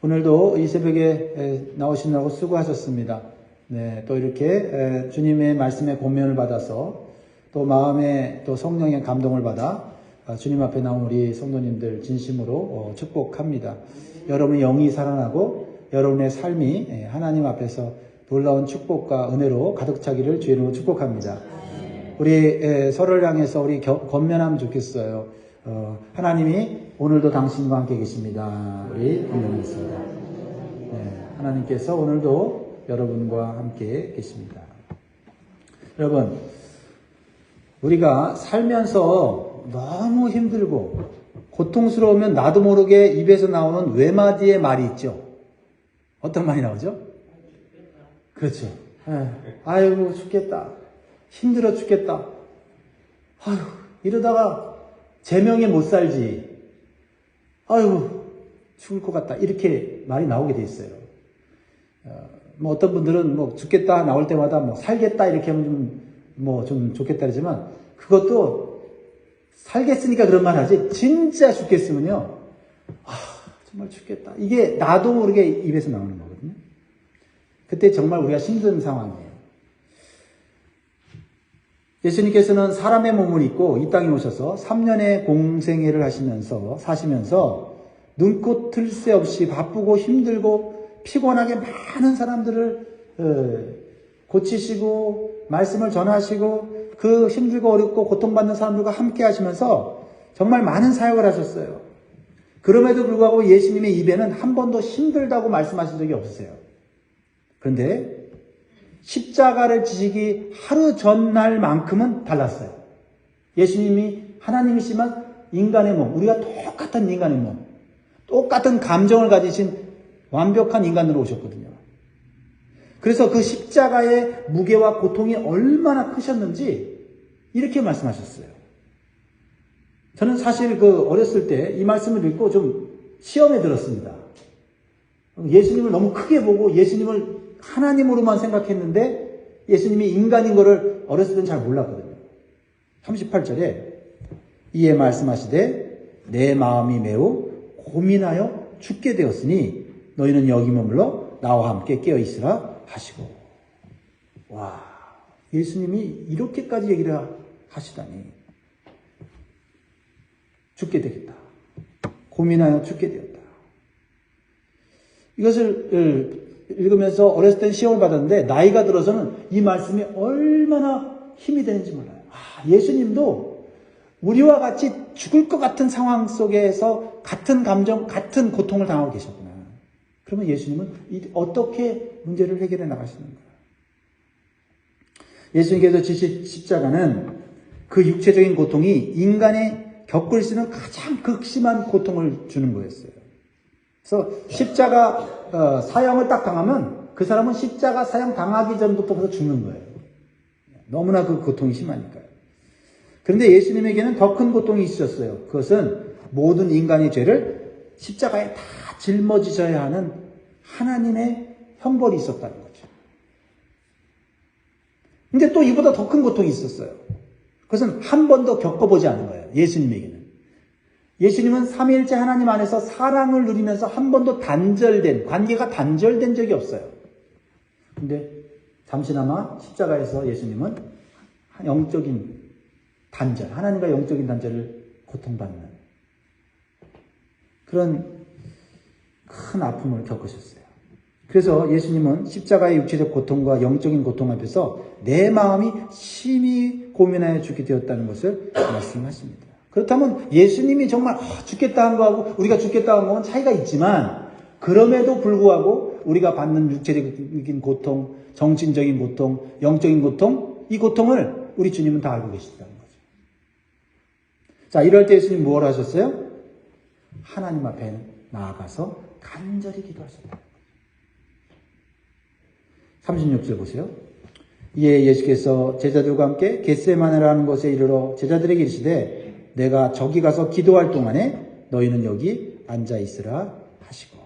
오늘도 이 새벽에 나오시느라고 수고하셨습니다. 네, 또 이렇게 주님의 말씀에 권면을 받아서 또 마음에 또 성령의 감동을 받아 주님 앞에 나온 우리 성도님들 진심으로 축복합니다. 여러분의 영이 살아나고 여러분의 삶이 하나님 앞에서 놀라운 축복과 은혜로 가득 차기를 주의로 축복합니다. 우리 서로를 향해서 우리 권면하면 좋겠어요. 하나님이 오늘도 당신과 함께 계십니다. 우리 권면하겠습니다. 네, 하나님께서 오늘도 여러분과 함께 계십니다. 여러분, 우리가 살면서 너무 힘들고 고통스러우면 나도 모르게 입에서 나오는 외마디의 말이 있죠. 어떤 말이 나오죠? 그렇죠. 아이고 죽겠다. 힘들어 죽겠다. 아유 이러다가 제명에 못 살지. 아유 죽을 것 같다. 이렇게 말이 나오게 돼 있어요. 뭐 어떤 분들은 뭐 죽겠다 나올 때마다 뭐 살겠다 이렇게 하면 좀 좋겠다 그러지만 그것도 살겠으니까 그런 말 하지 진짜 죽겠으면요. 정말 죽겠다. 이게 나도 모르게 입에서 나오는 거거든요. 그때 정말 우리가 힘든 상황이에요. 예수님께서는 사람의 몸을 입고 이 땅에 오셔서 3년의 공생애를 사시면서 눈꽃 틀 새 없이 바쁘고 힘들고 피곤하게 많은 사람들을 고치시고 말씀을 전하시고 그 힘들고 어렵고 고통받는 사람들과 함께 하시면서 정말 많은 사역을 하셨어요. 그럼에도 불구하고 예수님의 입에는 한 번도 힘들다고 말씀하신 적이 없으세요. 그런데 십자가를 지시기 하루 전날만큼은 달랐어요. 예수님이 하나님이시지만 인간의 몸, 우리가 똑같은 인간의 몸, 똑같은 감정을 가지신 완벽한 인간으로 오셨거든요. 그래서 그 십자가의 무게와 고통이 얼마나 크셨는지 이렇게 말씀하셨어요. 저는 사실 어렸을 때 이 말씀을 읽고 좀 시험에 들었습니다. 예수님을 너무 크게 보고 예수님을 하나님으로만 생각했는데 예수님이 인간인 거를 어렸을 때는 잘 몰랐거든요. 38절에 이에 말씀하시되 내 마음이 매우 고민하여 죽게 되었으니 너희는 여기 머물러 나와 함께 깨어 있으라 하시고. 와, 예수님이 이렇게까지 얘기를 하시다니. 죽게 되겠다. 고민하여 죽게 되었다. 이것을 읽으면서 어렸을 땐 시험을 받았는데 나이가 들어서는 이 말씀이 얼마나 힘이 되는지 몰라요. 예수님도 우리와 같이 죽을 것 같은 상황 속에서 같은 감정, 같은 고통을 당하고 계셨구나. 그러면 예수님은 어떻게 문제를 해결해 나가시는가? 예수님께서 지신 십자가는 그 육체적인 고통이 인간의 겪을 수 있는 가장 극심한 고통을 주는 거였어요. 그래서 십자가 사형을 딱 당하면 그 사람은 십자가 사형 당하기 전부터 죽는 거예요. 너무나 그 고통이 심하니까요. 그런데 예수님에게는 더 큰 고통이 있으셨어요. 그것은 모든 인간의 죄를 십자가에 다 짊어지셔야 하는 하나님의 형벌이 있었다는 거죠. 근데 또 이보다 더 큰 고통이 있었어요. 그것은 한 번도 겪어보지 않은 거예요. 예수님에게는. 예수님은 삼위일체 하나님 안에서 사랑을 누리면서 한 번도 관계가 단절된 적이 없어요. 근데 잠시나마 십자가에서 예수님은 영적인 단절, 하나님과 영적인 단절을 고통받는 그런 큰 아픔을 겪으셨어요. 그래서 예수님은 십자가의 육체적 고통과 영적인 고통 앞에서 내 마음이 심히 고민하여 죽게 되었다는 것을 말씀하십니다. 그렇다면 예수님이 정말 죽겠다 한 거하고 우리가 죽겠다 한 거는 차이가 있지만 그럼에도 불구하고 우리가 받는 육체적인 고통, 정신적인 고통, 영적인 고통, 이 고통을 우리 주님은 다 알고 계시다는 거죠. 자, 이럴 때 예수님 뭘 하셨어요? 하나님 앞에 나아가서 간절히 기도하셨다. 36절 보세요. 이에 예수께서 제자들과 함께 겟세마네라는 곳에 이르러 제자들에게 이르시되 내가 저기 가서 기도할 동안에 너희는 여기 앉아 있으라 하시고.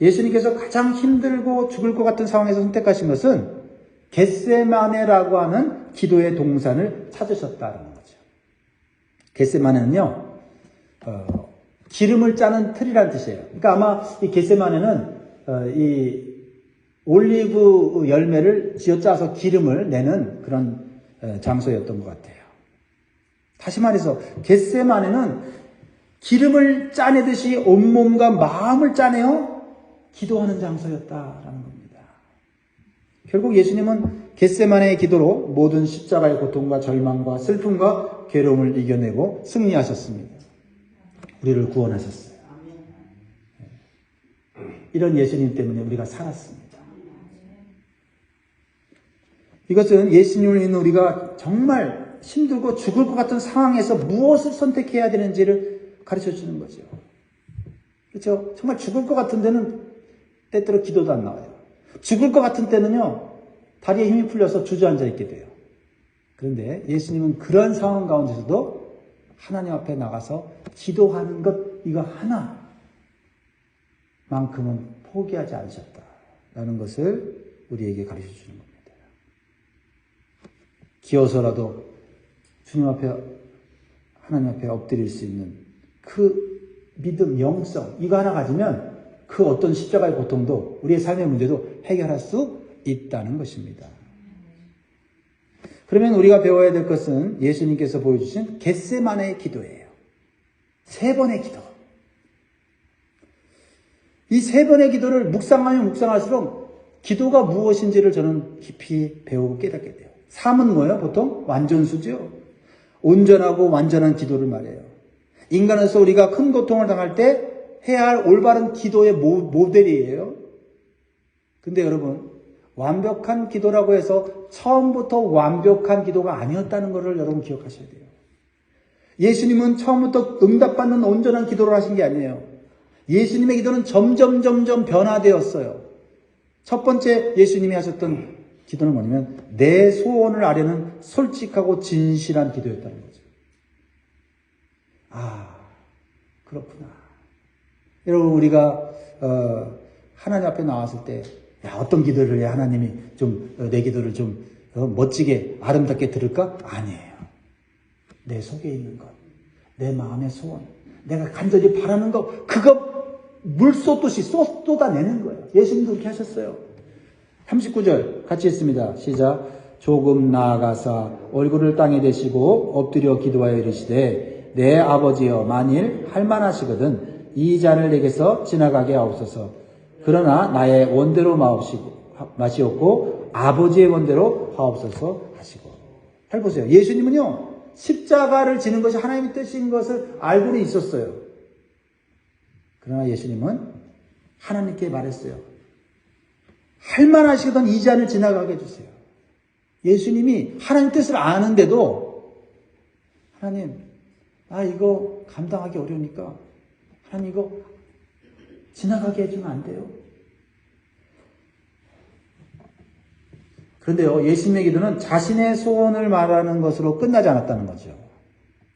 예수님께서 가장 힘들고 죽을 것 같은 상황에서 선택하신 것은 겟세마네라고 하는 기도의 동산을 찾으셨다는 거죠. 겟세마네는요, 기름을 짜는 틀이라는 뜻이에요. 그러니까 아마 이 겟세마네는 이 올리브 열매를 쥐어짜서 기름을 내는 그런 장소였던 것 같아요. 다시 말해서 겟세마네는 기름을 짜내듯이 온몸과 마음을 짜내어 기도하는 장소였다라는 겁니다. 결국 예수님은 겟세마네의 기도로 모든 십자가의 고통과 절망과 슬픔과 괴로움을 이겨내고 승리하셨습니다. 우리를 구원하셨어요. 이런 예수님 때문에 우리가 살았습니다. 이것은 예수님을 믿는 우리가 정말 힘들고 죽을 것 같은 상황에서 무엇을 선택해야 되는지를 가르쳐 주는 거죠. 그렇죠? 정말 죽을 것 같은 데는 때때로 기도도 안 나와요. 죽을 것 같은 때는요, 다리에 힘이 풀려서 주저앉아 있게 돼요. 그런데 예수님은 그런 상황 가운데서도 하나님 앞에 나가서 기도하는 것, 이거 하나만큼은 포기하지 않으셨다라는 것을 우리에게 가르쳐 주는 겁니다. 기어서라도 주님 앞에, 하나님 앞에 엎드릴 수 있는 그 믿음, 영성, 이거 하나 가지면 그 어떤 십자가의 고통도 우리의 삶의 문제도 해결할 수 있다는 것입니다. 그러면 우리가 배워야 될 것은 예수님께서 보여주신 겟세마네의 기도예요. 3번의 기도. 이 3번의 기도를 묵상하면 묵상할수록 기도가 무엇인지를 저는 깊이 배우고 깨닫게 돼요. 삶은 뭐예요? 보통 완전수죠. 온전하고 완전한 기도를 말해요. 인간으로서 우리가 큰 고통을 당할 때 해야 할 올바른 기도의 모델이에요. 근데 여러분, 완벽한 기도라고 해서 처음부터 완벽한 기도가 아니었다는 것을 여러분 기억하셔야 돼요. 예수님은 처음부터 응답받는 온전한 기도를 하신 게 아니에요. 예수님의 기도는 점점 변화되었어요. 첫 번째 예수님이 하셨던 기도는 뭐냐면 내 소원을 아뢰는 솔직하고 진실한 기도였다는 거죠. 아, 그렇구나. 여러분, 우리가 하나님 앞에 나왔을 때 어떤 기도를 해야 하나님이 좀 내 기도를 좀 멋지게 아름답게 들을까? 아니에요. 내 속에 있는 것, 내 마음의 소원, 내가 간절히 바라는 것, 그거 물 쏟듯이 쏟아내는 거예요. 예수님도 그렇게 하셨어요. 39절 같이 읽습니다. 시작. 조금 나아가사 얼굴을 땅에 대시고 엎드려 기도하여 이르시되 내 아버지여, 만일 할만하시거든 이 잔을 내게서 지나가게 하옵소서. 그러나 나의 원대로 마시옵고 아버지의 원대로 하옵소서 하시고. 잘 보세요. 예수님은요, 십자가를 지는 것이 하나님의 뜻인 것을 알고는 있었어요. 그러나 예수님은 하나님께 말했어요. 할만하시거든 이 잔을 지나가게 해주세요. 예수님이 하나님 뜻을 아는데도 하나님, 이거 감당하기 어려우니까 하나님 이거 지나가게 해주면 안 돼요? 그런데요, 예수님의 기도는 자신의 소원을 말하는 것으로 끝나지 않았다는 거죠.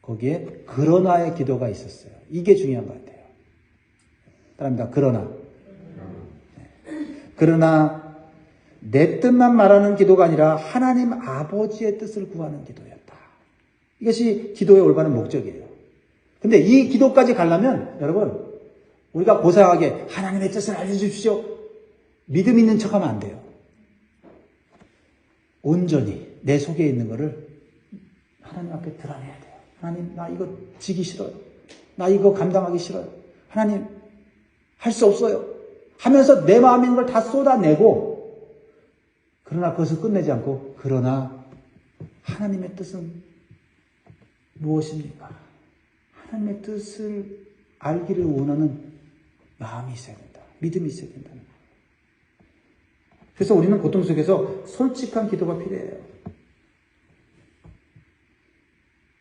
거기에 그러나의 기도가 있었어요. 이게 중요한 것 같아요. 따라합니다. 그러나 내 뜻만 말하는 기도가 아니라 하나님 아버지의 뜻을 구하는 기도였다. 이것이 기도의 올바른 목적이에요. 근데 이 기도까지 가려면 여러분, 우리가 고상하게 하나님의 뜻을 알려주십시오, 믿음 있는 척하면 안 돼요. 온전히 내 속에 있는 거를 하나님 앞에 드러내야 돼요. 하나님, 나 이거 지기 싫어요. 나 이거 감당하기 싫어요. 하나님, 할 수 없어요. 하면서 내 마음에 있는 걸 다 쏟아내고, 그러나 그것을 끝내지 않고, 그러나 하나님의 뜻은 무엇입니까? 하나님의 뜻을 알기를 원하는 마음이 있어야 된다. 믿음이 있어야 된다는 거예요. 그래서 우리는 고통 속에서 솔직한 기도가 필요해요.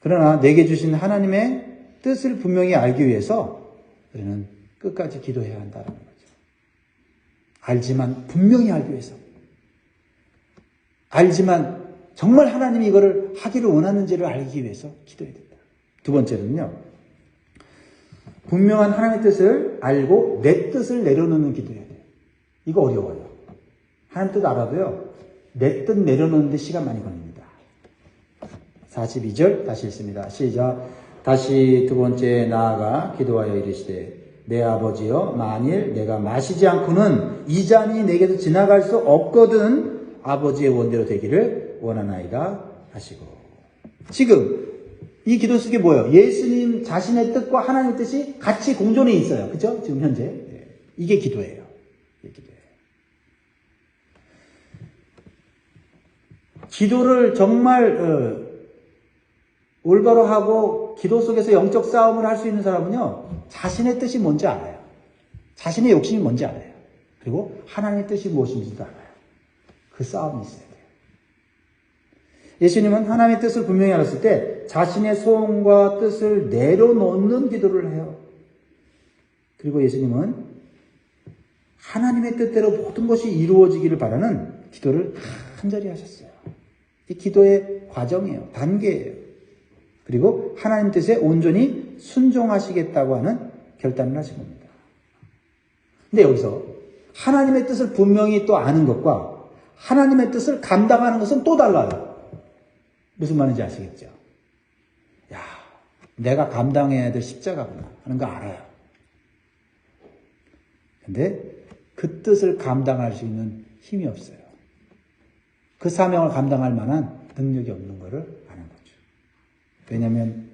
그러나 내게 주신 하나님의 뜻을 분명히 알기 위해서 우리는 끝까지 기도해야 한다는 거죠. 알지만 분명히 알기 위해서. 알지만 정말 하나님이 이거를 하기를 원하는지를 알기 위해서 기도해야 된다. 두 번째는요, 분명한 하나님의 뜻을 알고 내 뜻을 내려놓는 기도해야 돼요. 이거 어려워요. 하나님 뜻 알아도요, 내 뜻 내려놓는데 시간 많이 걸립니다. 42절 다시 읽습니다. 시작. 다시 두 번째 나아가 기도하여 이르시되 내 아버지여 만일 내가 마시지 않고는 이 잔이 내게서 지나갈 수 없거든 아버지의 원대로 되기를 원하나이다 하시고. 지금 이 기도 속에 뭐예요? 예수님 자신의 뜻과 하나님의 뜻이 같이 공존해 있어요. 그죠? 지금 현재. 이게 기도예요. 이게 기도예요. 기도를 정말 올바로 하고 기도 속에서 영적 싸움을 할 수 있는 사람은요, 자신의 뜻이 뭔지 알아요. 자신의 욕심이 뭔지 알아요. 그리고 하나님의 뜻이 무엇인지도 알아요. 그 싸움이 있어야 돼요. 예수님은 하나님의 뜻을 분명히 알았을 때 자신의 소원과 뜻을 내려놓는 기도를 해요. 그리고 예수님은 하나님의 뜻대로 모든 것이 이루어지기를 바라는 기도를 간절히 하셨어요. 이 기도의 과정이에요. 단계예요. 그리고 하나님 뜻에 온전히 순종하시겠다고 하는 결단을 하신 겁니다. 근데 여기서 하나님의 뜻을 분명히 또 아는 것과 하나님의 뜻을 감당하는 것은 또 달라요. 무슨 말인지 아시겠죠? 야, 내가 감당해야 될 십자가구나 하는 거 알아요. 근데 그 뜻을 감당할 수 있는 힘이 없어요. 그 사명을 감당할 만한 능력이 없는 것을 아는 거죠. 왜냐하면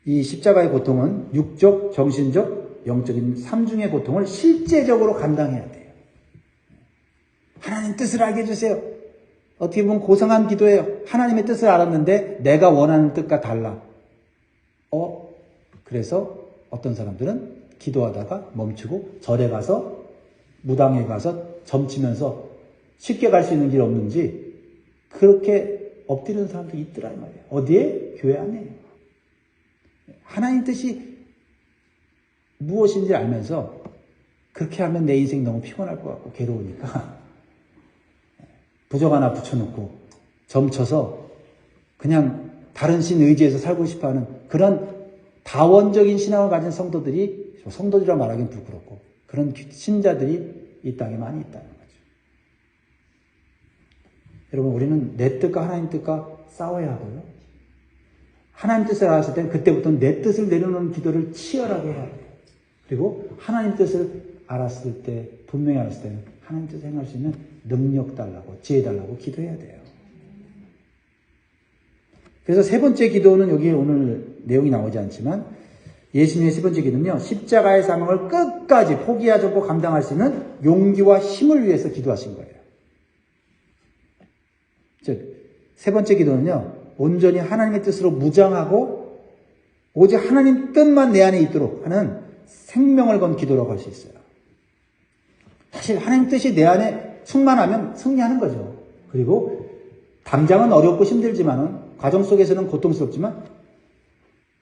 이 십자가의 고통은 육적, 정신적, 영적인 삼중의 고통을 실제적으로 감당해야 돼요. 하나님 뜻을 알게 해주세요. 어떻게 보면 고상한 기도예요. 하나님의 뜻을 알았는데 내가 원하는 뜻과 달라. 그래서 어떤 사람들은 기도하다가 멈추고 절에 가서 무당에 가서 점치면서 쉽게 갈 수 있는 길 없는지 그렇게 엎드리는 사람도 있더라 이 말이에요. 어디에? 교회 안에. 하나님 뜻이 무엇인지 알면서 그렇게 하면 내 인생이 너무 피곤할 것 같고 괴로우니까 부적 하나 붙여놓고 점쳐서 그냥 다른 신 의지해서 살고 싶어하는 그런 다원적인 신앙을 가진 성도들이라 말하기는 부끄럽고 그런 신자들이 이 땅에 많이 있다는 거죠. 여러분, 우리는 내 뜻과 하나님 뜻과 싸워야 하고요. 하나님 뜻을 알았을 때는 그때부터는 내 뜻을 내려놓는 기도를 치열하게 해야 돼요. 그리고 하나님 뜻을 알았을 때, 분명히 알았을 때는 하나님 뜻을 행할 수 있는 능력 달라고, 지혜 달라고 기도해야 돼요. 그래서 세 번째 기도는 여기 오늘 내용이 나오지 않지만 예수님의 세 번째 기도는요, 십자가의 사명을 끝까지 포기하지 않고 감당할 수 있는 용기와 힘을 위해서 기도하신 거예요. 즉, 세 번째 기도는요, 온전히 하나님의 뜻으로 무장하고 오직 하나님 뜻만 내 안에 있도록 하는 생명을 건 기도라고 할 수 있어요. 사실 하나님 뜻이 내 안에 충만하면 승리하는 거죠. 그리고 당장은 어렵고 힘들지만은 과정 속에서는 고통스럽지만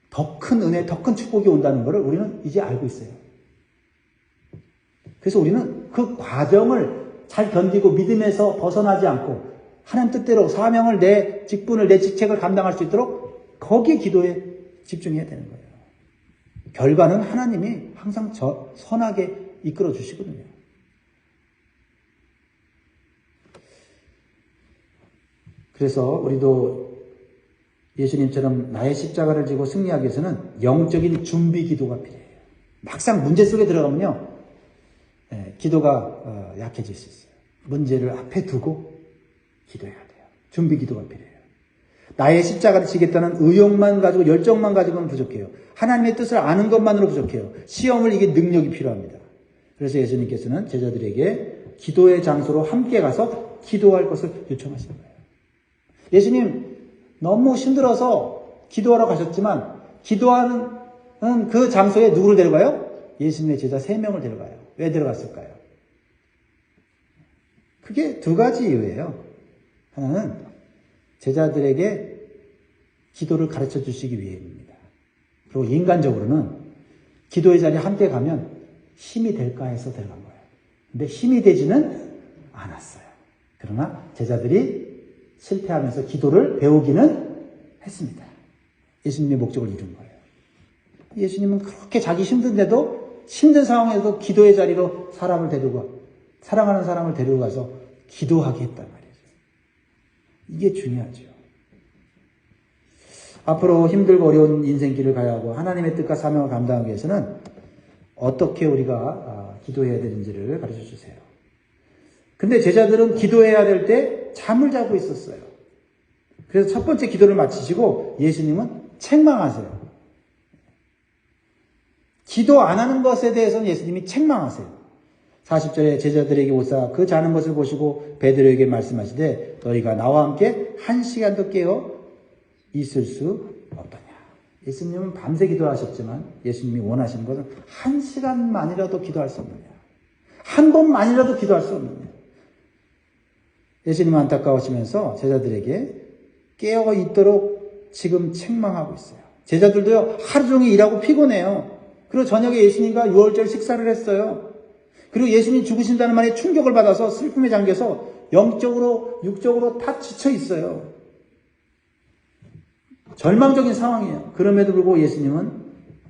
더 큰 은혜, 더 큰 축복이 온다는 것을 우리는 이제 알고 있어요. 그래서 우리는 그 과정을 잘 견디고 믿음에서 벗어나지 않고 하나님 뜻대로 사명을, 내 직분을, 내 직책을 감당할 수 있도록 거기에 기도에 집중해야 되는 거예요. 결과는 하나님이 항상 선하게 이끌어 주시거든요. 그래서 우리도 예수님처럼 나의 십자가를 지고 승리하기 위해서는 영적인 준비 기도가 필요해요. 막상 문제 속에 들어가면요, 기도가 약해질 수 있어요. 문제를 앞에 두고 기도해야 돼요. 준비 기도가 필요해요. 나의 십자가를 지겠다는 의욕만 가지고 열정만 가지고는 부족해요. 하나님의 뜻을 아는 것만으로 부족해요. 시험을 이길 능력이 필요합니다. 그래서 예수님께서는 제자들에게 기도의 장소로 함께 가서 기도할 것을 요청하신 거예요. 예수님 너무 힘들어서 기도하러 가셨지만 기도하는 그 장소에 누구를 데려가요? 예수님의 제자 3명을 데려가요. 왜 데려갔을까요? 그게 두 가지 이유예요. 하나는 제자들에게 기도를 가르쳐 주시기 위해입니다. 그리고 인간적으로는 기도의 자리에 함께 가면 힘이 될까 해서 데려간 거예요. 근데 힘이 되지는 않았어요. 그러나 제자들이 실패하면서 기도를 배우기는 했습니다. 예수님의 목적을 이룬 거예요. 예수님은 그렇게 자기 힘든데도 힘든 상황에도 기도의 자리로 사람을 데리고 사랑하는 사람을 데리고 가서 기도하게 했단 말이죠. 이게 중요하죠. 앞으로 힘들고 어려운 인생길을 가야 하고 하나님의 뜻과 사명을 감당하기 위해서는 어떻게 우리가 기도해야 되는지를 가르쳐 주세요. 근데 제자들은 기도해야 될 때 잠을 자고 있었어요. 그래서 첫 번째 기도를 마치시고 예수님은 책망하세요. 기도 안 하는 것에 대해서는 예수님이 책망하세요. 40절에 제자들에게 오사 그 자는 것을 보시고 베드로에게 말씀하시되 너희가 나와 함께 1시간도 깨어 있을 수 없더냐. 예수님은 밤새 기도하셨지만 예수님이 원하시는 것은 1시간만이라도 기도할 수 없느냐. 한 번만이라도 기도할 수 없느냐. 예수님은 안타까우시면서 제자들에게 깨어 있도록 지금 책망하고 있어요. 제자들도요, 하루 종일 일하고 피곤해요. 그리고 저녁에 예수님과 유월절 식사를 했어요. 그리고 예수님 죽으신다는 말에 충격을 받아서 슬픔에 잠겨서 영적으로, 육적으로 다 지쳐 있어요. 절망적인 상황이에요. 그럼에도 불구하고 예수님은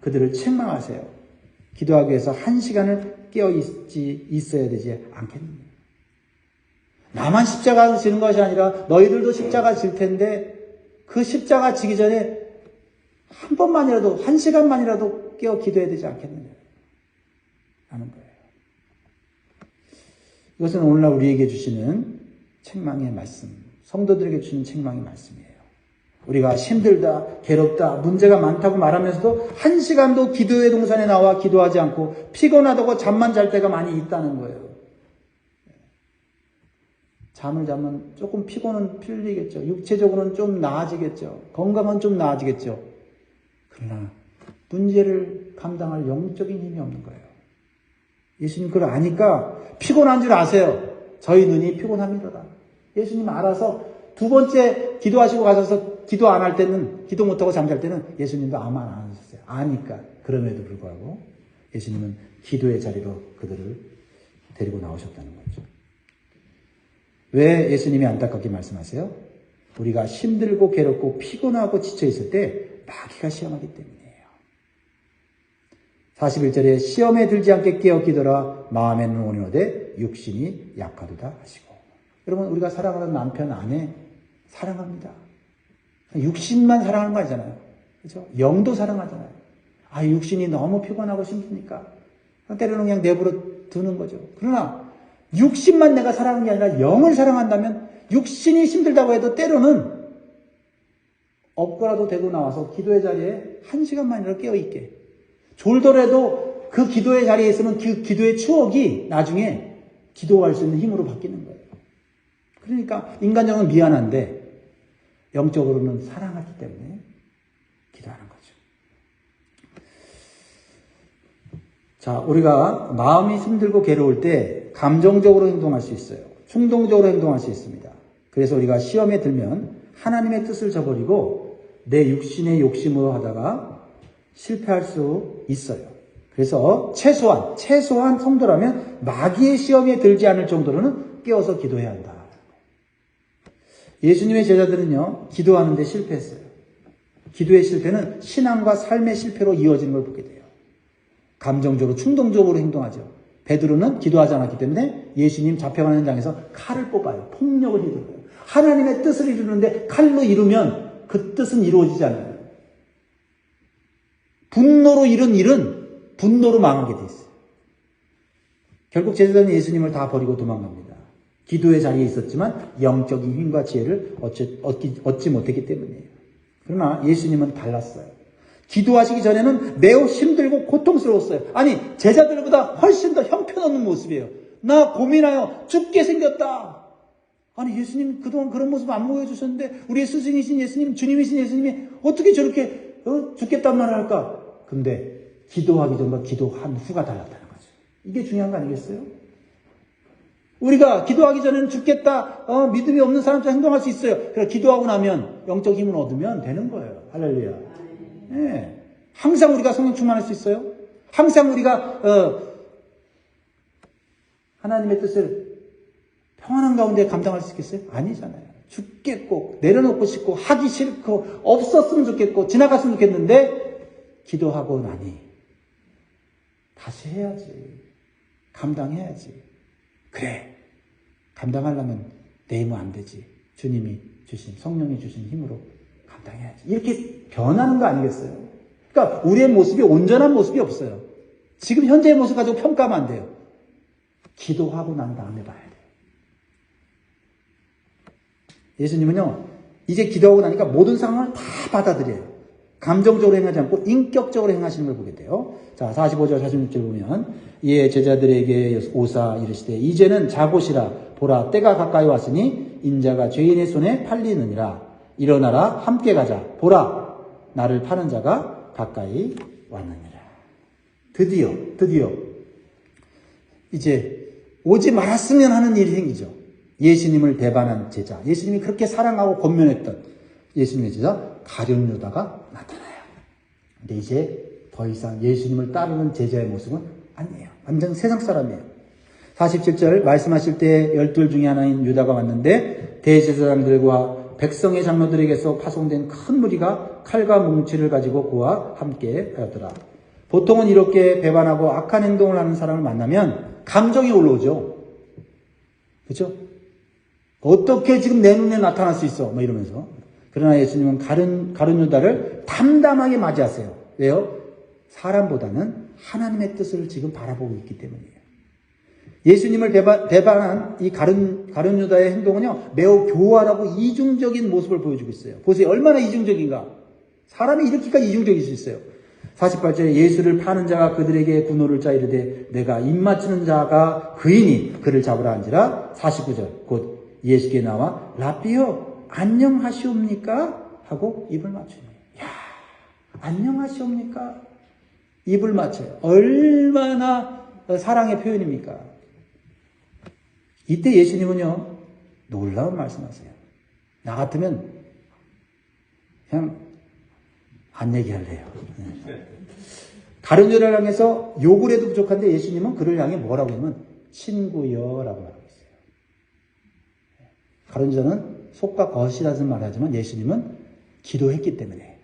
그들을 책망하세요. 기도하기 위해서 1시간을 깨어 있어야 되지 않겠느냐. 나만 십자가 지는 것이 아니라 너희들도 십자가 질 텐데 그 십자가 지기 전에 한 번만이라도 1시간만이라도 깨어 기도해야 되지 않겠느냐 하는 거예요. 이것은 오늘날 우리에게 주시는 책망의 말씀, 성도들에게 주시는 책망의 말씀이에요. 우리가 힘들다, 괴롭다, 문제가 많다고 말하면서도 1시간도 기도의 동산에 나와 기도하지 않고 피곤하다고 잠만 잘 때가 많이 있다는 거예요. 잠을 자면 조금 피곤은 풀리겠죠. 육체적으로는 좀 나아지겠죠. 건강은 좀 나아지겠죠. 그러나 문제를 감당할 영적인 힘이 없는 거예요. 예수님 그걸 아니까 피곤한 줄 아세요. 저희 눈이 피곤합니다. 예수님 알아서 두 번째 기도하시고 가셔서 기도 안 할 때는, 기도 못하고 잠잘 때는 예수님도 아무 말 안 하셨어요. 아니까. 그럼에도 불구하고 예수님은 기도의 자리로 그들을 데리고 나오셨다는 거죠. 왜 예수님이 안타깝게 말씀하세요? 우리가 힘들고 괴롭고 피곤하고 지쳐있을 때 마귀가 시험하기 때문이에요. 41절에 시험에 들지 않게 깨어 기도라 마음에는 온유하되 육신이 약하도다 하시고. 여러분 우리가 사랑하는 남편 아내 사랑합니다. 육신만 사랑하는 거 아니잖아요. 그렇죠? 영도 사랑하잖아요. 아 육신이 너무 피곤하고 힘드니까 때로는 그냥 내버려 두는 거죠. 그러나 육신만 내가 사랑하는 게 아니라 영을 사랑한다면 육신이 힘들다고 해도 때로는 업고라도 되고 나와서 기도의 자리에 1시간만이라도 깨어있게. 졸더라도 그 기도의 자리에 있으면 그 기도의 추억이 나중에 기도할 수 있는 힘으로 바뀌는 거예요. 그러니까 인간적으로 미안한데 영적으로는 사랑하기 때문에 기도하는 거죠. 자, 우리가 마음이 힘들고 괴로울 때 감정적으로 행동할 수 있어요. 충동적으로 행동할 수 있습니다. 그래서 우리가 시험에 들면 하나님의 뜻을 저버리고 내 육신의 욕심으로 하다가 실패할 수 있어요. 그래서 최소한 성도라면 마귀의 시험에 들지 않을 정도로는 깨어서 기도해야 한다. 예수님의 제자들은요, 기도하는데 실패했어요. 기도의 실패는 신앙과 삶의 실패로 이어지는 걸 보게 돼요. 감정적으로, 충동적으로 행동하죠. 베드로는 기도하지 않았기 때문에 예수님 잡혀가는 현장에서 칼을 뽑아요. 폭력을 휘둘러요. 하나님의 뜻을 이루는데 칼로 이루면 그 뜻은 이루어지지 않아요. 분노로 이룬 일은 분노로 망하게 돼 있어요. 결국 제자들은 예수님을 다 버리고 도망갑니다. 기도의 자리에 있었지만 영적인 힘과 지혜를 얻지 못했기 때문이에요. 그러나 예수님은 달랐어요. 기도하시기 전에는 매우 힘들고 고통스러웠어요. 아니 제자들보다 훨씬 더 형편없는 모습이에요. 나 고민하여 죽게 생겼다. 아니 예수님 그동안 그런 모습 안 보여주셨는데 우리의 스승이신 예수님, 주님이신 예수님이 어떻게 저렇게 죽겠단 말을 할까? 근데 기도하기 전과 기도한 후가 달랐다는 거죠. 이게 중요한 거 아니겠어요? 우리가 기도하기 전에는 죽겠다, 믿음이 없는 사람처럼 행동할 수 있어요. 그래서 기도하고 나면 영적 힘을 얻으면 되는 거예요. 할렐루야. 네. 항상 우리가 성령 충만할 수 있어요? 항상 우리가 하나님의 뜻을 평안한 가운데 감당할 수 있겠어요? 아니잖아요. 죽겠고 내려놓고 싶고 하기 싫고 없었으면 좋겠고 지나갔으면 좋겠는데 기도하고 나니 다시 해야지. 감당해야지. 그래. 감당하려면 내 힘은 안 되지. 주님이 주신 성령이 주신 힘으로 감당해. 감당해야지. 이렇게 변하는 거 아니겠어요? 그러니까 우리의 모습이 온전한 모습이 없어요. 지금 현재의 모습 가지고 평가하면 안 돼요. 기도하고 난 다음에 봐야 돼요. 예수님은요, 이제 기도하고 나니까 모든 상황을 다 받아들여요. 감정적으로 행하지 않고 인격적으로 행하시는 걸 보게 돼요. 자, 45절 46절 보면 이에 제자들에게 오사 이르시되 이제는 자곳이라 보라 때가 가까이 왔으니 인자가 죄인의 손에 팔리느니라. 일어나라 함께 가자. 보라 나를 파는 자가 가까이 왔느니라. 드디어 이제 오지 말았으면 하는 일이 생기죠. 예수님을 배반한 제자, 예수님이 그렇게 사랑하고 권면했던 예수님의 제자 가룟 유다가 나타나요. 근데 이제 더 이상 예수님을 따르는 제자의 모습은 아니에요. 완전 세상 사람이에요. 47절 말씀하실 때 12 중에 하나인 유다가 왔는데 대제사장들과 백성의 장로들에게서 파송된 큰 무리가 칼과 뭉치를 가지고 그와 함께 하더라. 보통은 이렇게 배반하고 악한 행동을 하는 사람을 만나면 감정이 올라오죠. 그렇죠? 어떻게 지금 내 눈에 나타날 수 있어? 뭐 이러면서. 그러나 예수님은 가룟 유다를 담담하게 맞이하세요. 왜요? 사람보다는 하나님의 뜻을 지금 바라보고 있기 때문이에요. 예수님을 배반한 이 가룟 유다의 행동은요, 매우 교활하고 이중적인 모습을 보여주고 있어요. 보세요. 얼마나 이중적인가. 사람이 이렇게까지 이중적일 수 있어요. 48절에 예수를 파는 자가 그들에게 군호를 짜 이르되 내가 입맞추는 자가 그이니 그를 잡으라 한지라. 49절 곧 예수께 나와 라삐여 안녕하시옵니까? 하고 입을 맞추니. 야, 안녕하시옵니까? 입을 맞춰요. 얼마나 사랑의 표현입니까? 이때 예수님은요, 놀라운 말씀하세요. 나 같으면 그냥 안 얘기할래요. 가룟 유다를 향해서 욕을 해도 부족한데 예수님은 그를 향해 뭐라고 하면 친구여라고 말하고 있어요. 가룟 유다는 속과 겉이라는 말을 하지만 예수님은 기도했기 때문에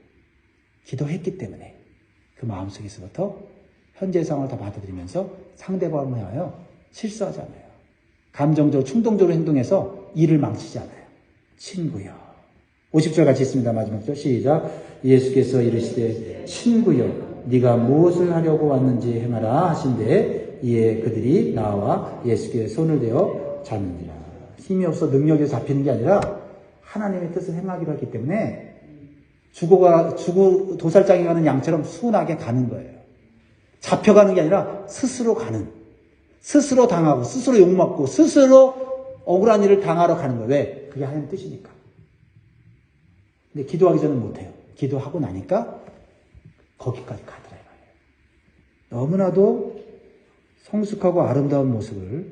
그 마음속에서부터 현재 상황을 다 받아들이면서 상대방을 향하여 실수하지 않아요. 감정적으로 충동적으로 행동해서 일을 망치지 않아요. 친구여. 50절 같이 있습니다. 마지막 절 시작. 예수께서 이르시되 친구여 네가 무엇을 하려고 왔는지 행하라 하신대 이에 그들이 나와 예수께 손을 대어 잡느니라. 힘이 없어 능력에 잡히는 게 아니라 하나님의 뜻을 행하기로 했기 때문에 죽고 도살장에 가는 양처럼 순하게 가는 거예요. 잡혀가는 게 아니라 스스로 가는, 스스로 당하고 스스로 욕먹고 스스로 억울한 일을 당하러 가는 거예요. 왜? 그게 하나님의 뜻이니까. 근데 기도하기 전은 못해요. 기도하고 나니까 거기까지 가더라 이 말이에요. 너무나도 성숙하고 아름다운 모습을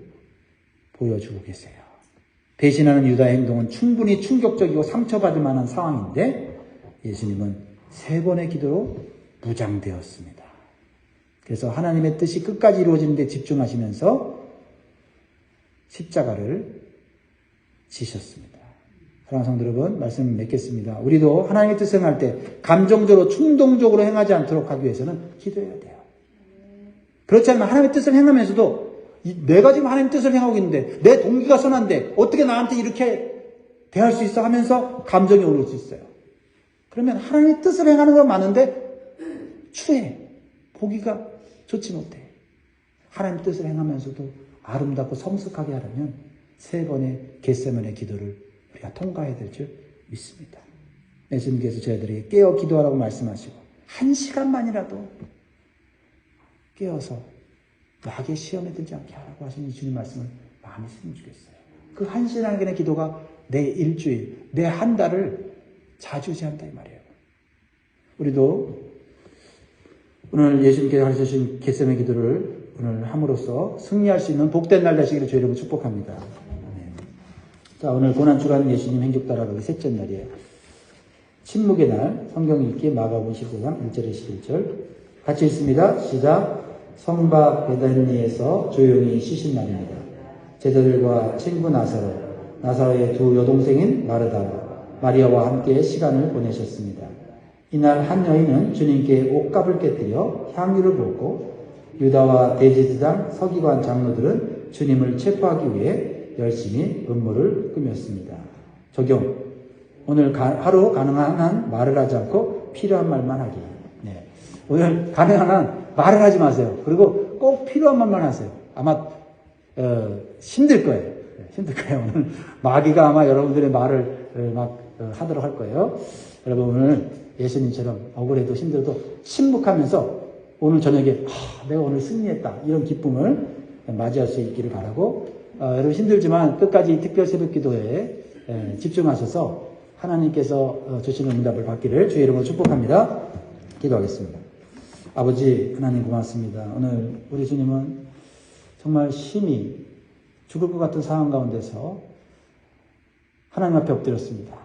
보여주고 계세요. 배신하는 유다의 행동은 충분히 충격적이고 상처받을 만한 상황인데 예수님은 3번의 기도로 무장되었습니다. 그래서 하나님의 뜻이 끝까지 이루어지는 데 집중하시면서 십자가를 지셨습니다. 사랑하는 성도 여러분, 말씀 맺겠습니다. 우리도 하나님의 뜻을 행할 때 감정적으로 충동적으로 행하지 않도록 하기 위해서는 기도해야 돼요. 그렇지 않으면 하나님의 뜻을 행하면서도 내가 지금 하나님의 뜻을 행하고 있는데 내 동기가 선한데 어떻게 나한테 이렇게 대할 수 있어 하면서 감정이 오를 수 있어요. 그러면 하나님의 뜻을 행하는 건 많은데 추해. 보기가 좋지 못해. 하나님의 뜻을 행하면서도 아름답고 성숙하게 하려면 3번의 겟세마네 기도를 우리가 통과해야 될 줄 믿습니다. 예수님께서 저희들에게 깨어 기도하라고 말씀하시고 1시간만이라도 깨어서 마귀의 시험에 들지 않게 하라고 하시는 주님 말씀을 마음에 쓰면 좋겠어요. 그 1시간의 기도가 내 일주일, 내 한 달을 자주지한다 이 말이에요. 우리도 오늘 예수님께서 가르쳐주신 겟세마네 기도를 오늘 함으로써 승리할 수 있는 복된 날 되시기를 주의 이름으로 축복합니다. 아멘. 자, 오늘 고난주간 예수님 행적 따라가기 셋째 날이에요. 침묵의 날, 성경 읽기 마가복음 15장 1절에 11절 같이 읽습니다. 시작. 성박 베다니에서 조용히 쉬신 날입니다. 제자들과 친구 나사로의 2 여동생인 마르다와 마리아와 함께 시간을 보내셨습니다. 이날 한 여인은 주님께 옷값을 깨뜨려 향유를 붓고 유다와 대제사장 서기관 장로들은 주님을 체포하기 위해 열심히 음모를 꾸몄습니다. 적용. 오늘 하루 가능한 한 말을 하지 않고 필요한 말만 하기. 네. 오늘 가능한 한 말을 하지 마세요. 그리고 꼭 필요한 말만 하세요. 아마 힘들 거예요. 힘들 거예요. 오늘 마귀가 아마 여러분들의 말을 막 하도록 할 거예요. 여러분 오늘 예수님처럼 억울해도 힘들어도 침묵하면서 오늘 저녁에 내가 오늘 승리했다 이런 기쁨을 맞이할 수 있기를 바라고 여러분 힘들지만 끝까지 특별 새벽 기도에 집중하셔서 하나님께서 주시는 응답을 받기를 주의 이름으로 축복합니다. 기도하겠습니다. 아버지 하나님 고맙습니다. 오늘 우리 주님은 정말 심히 죽을 것 같은 상황 가운데서 하나님 앞에 엎드렸습니다.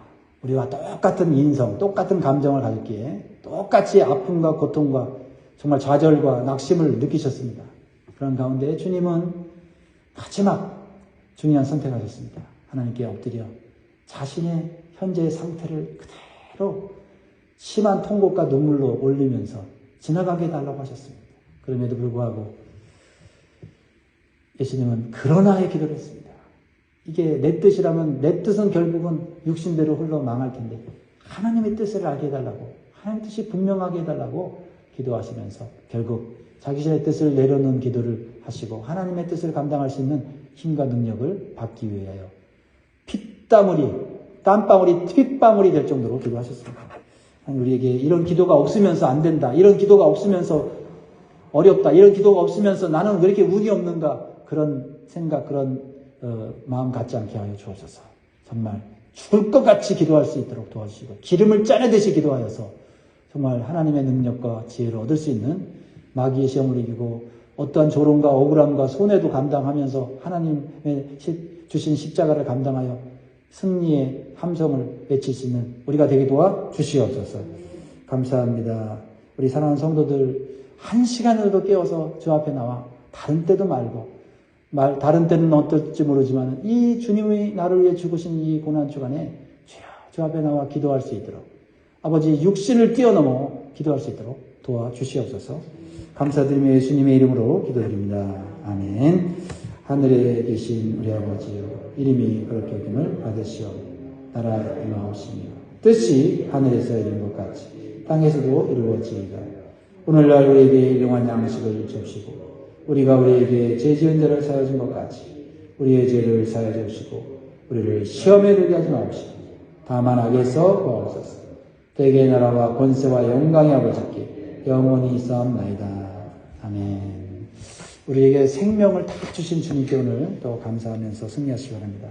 우리와 똑같은 인성, 똑같은 감정을 가졌기에 똑같이 아픔과 고통과 정말 좌절과 낙심을 느끼셨습니다. 그런 가운데 주님은 마지막 중요한 선택하셨습니다. 하나님께 엎드려 자신의 현재의 상태를 그대로 심한 통곡과 눈물로 올리면서 지나가게 해달라고 하셨습니다. 그럼에도 불구하고 예수님은 그러나의 기도를 했습니다. 이게 내 뜻이라면 내 뜻은 결국은 육신대로 흘러 망할 텐데 하나님의 뜻을 알게 해달라고, 하나님의 뜻이 분명하게 해달라고 기도하시면서 결국 자기 자신의 뜻을 내려놓은 기도를 하시고 하나님의 뜻을 감당할 수 있는 힘과 능력을 받기 위하여 땀방울이 핏방울이 될 정도로 기도하셨습니다. 우리에게 이런 기도가 없으면서 안 된다, 이런 기도가 없으면서 어렵다, 이런 기도가 없으면서 나는 왜 이렇게 운이 없는가, 그런 생각, 그런 마음 갖지 않게 하여 주옵소서. 정말 죽을 것 같이 기도할 수 있도록 도와주시고 기름을 짜내듯이 기도하여서 정말 하나님의 능력과 지혜를 얻을 수 있는 마귀의 시험을 이기고 어떠한 조롱과 억울함과 손해도 감당하면서 하나님의 주신 십자가를 감당하여 승리의 함성을 외칠 수 있는 우리가 되게 도와 주시옵소서. 감사합니다. 우리 사랑하는 성도들 한 시간이라도 깨워서 주 앞에 나와 다른 때도 말고 다른 때는 어떨지 모르지만 이 주님이 나를 위해 죽으신 이 고난 주간에 주 앞에 나와 기도할 수 있도록 아버지 육신을 뛰어넘어 기도할 수 있도록 도와주시옵소서. 감사드리며 예수님의 이름으로 기도드립니다. 아멘. 하늘에 계신 우리 아버지여, 이름이 거룩히 여김을 받으시오. 나라가 임하옵시며 뜻이 하늘에서 이룬 것 같이 땅에서도 이루어지이다. 오늘날 우리에게 일용할 양식을 주시고 우리가 우리에게 죄 지은 자를 사하여 준 것 같이 우리의 죄를 사하여 주시고 우리를 시험에 들게 하지 마옵시고 다만 악에서 구하옵소서. 대개의 나라와 권세와 영광의 아버지께 영원히 있사옵나이다. 아멘. 우리에게 생명을 다 주신 주님께 오늘 또 감사하면서 승리하시기 바랍니다.